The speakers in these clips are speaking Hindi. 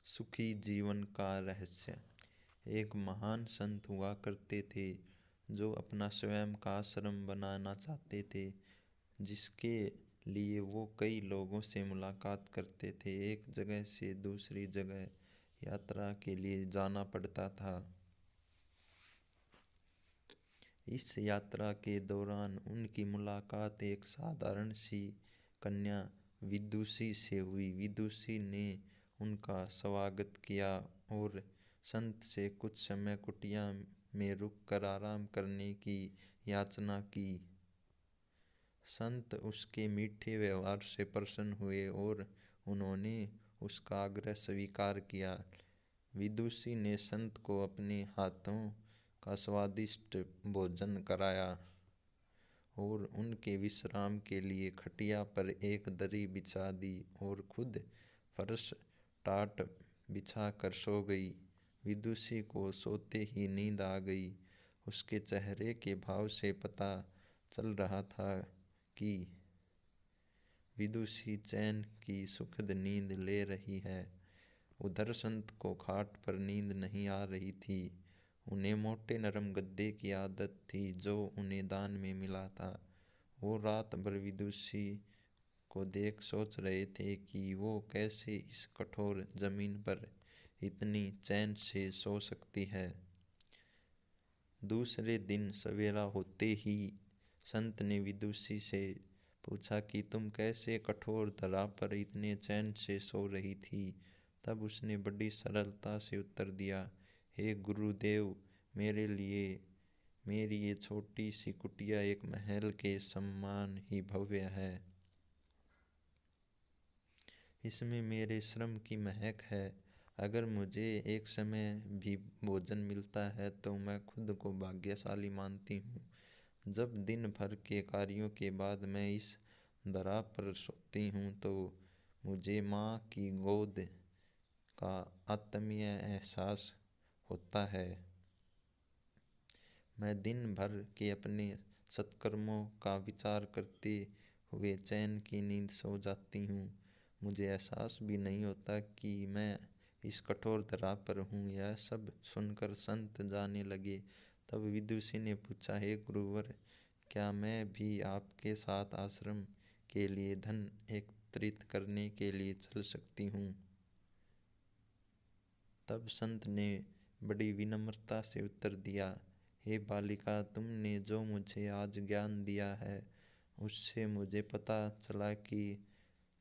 सुखी जीवन का रहस्य। एक महान संत हुआ करते थे जो अपना स्वयं का आश्रम बनाना चाहते थे, जिसके लिए वो कई लोगों से मुलाकात करते थे। एक जगह से दूसरी जगह यात्रा के लिए जाना पड़ता था। इस यात्रा के दौरान उनकी मुलाकात एक साधारण सी कन्या विदुषी से हुई। विदुषी ने उनका स्वागत किया और संत से कुछ समय कुटिया में रुककर आराम करने की याचना की। संत उसके मीठे व्यवहार से प्रसन्न हुए और उन्होंने उसका आग्रह स्वीकार किया। विदुषी ने संत को अपने हाथों का स्वादिष्ट भोजन कराया और उनके विश्राम के लिए खटिया पर एक दरी बिछा दी और खुद फर्श टाट बिछाकर सो गई। विदुषी को सोते ही नींद आ गई। उसके चेहरे के भाव से पता चल रहा था कि विदुषी चैन की सुखद नींद ले रही है। उधर संत को खाट पर नींद नहीं आ रही थी। उन्हें मोटे नरम गद्दे की आदत थी जो उन्हें दान में मिला था। वो रात भर विदुषी को देख सोच रहे थे कि वो कैसे इस कठोर जमीन पर इतनी चैन से सो सकती है। दूसरे दिन सवेरा होते ही संत ने विदुषी से पूछा कि तुम कैसे कठोर धरा पर इतने चैन से सो रही थी। तब उसने बड़ी सरलता से उत्तर दिया, हे गुरुदेव, मेरे लिए मेरी ये छोटी सी कुटिया एक महल के समान ही भव्य है। इसमें मेरे श्रम की महक है। अगर मुझे एक समय भी भोजन मिलता है तो मैं खुद को भाग्यशाली मानती हूँ। जब दिन भर के कार्यों के बाद मैं इस धरा पर सोती हूँ तो मुझे माँ की गोद का आत्मीय एहसास होता है। मैं दिन भर के अपने सत्कर्मों का विचार करते हुए चैन की नींद सो जाती हूँ। मुझे एहसास भी नहीं होता कि मैं इस कठोर धरा पर हूँ। यह सब सुनकर संत जाने लगे। तब विदुषी ने पूछा, हे गुरुवर, क्या मैं भी आपके साथ आश्रम के लिए धन एकत्रित करने के लिए चल सकती हूँ? तब संत ने बड़ी विनम्रता से उत्तर दिया, हे बालिका, तुमने जो मुझे आज ज्ञान दिया है उससे मुझे पता चला कि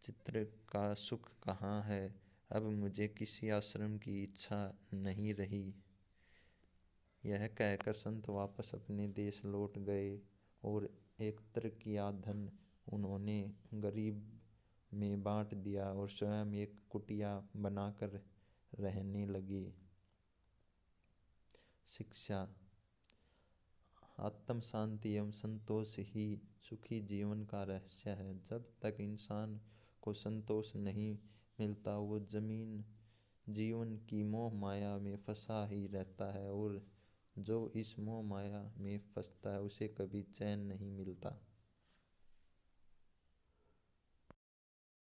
चित्र का सुख कहाँ है। अब मुझे किसी आश्रम की इच्छा नहीं रही। यह कहकर संत वापस अपने देश लौट गए और एकत्र किया धन उन्होंने गरीब में बांट दिया और स्वयं एक कुटिया बनाकर रहने लगे। शिक्षा। आत्म शांति एवं संतोष ही सुखी जीवन का रहस्य है। जब तक इंसान को संतोष नहीं मिलता वो जीवन की मोह माया में फंसा ही रहता है और जो इस मोह माया में फंसता है उसे कभी चैन नहीं मिलता।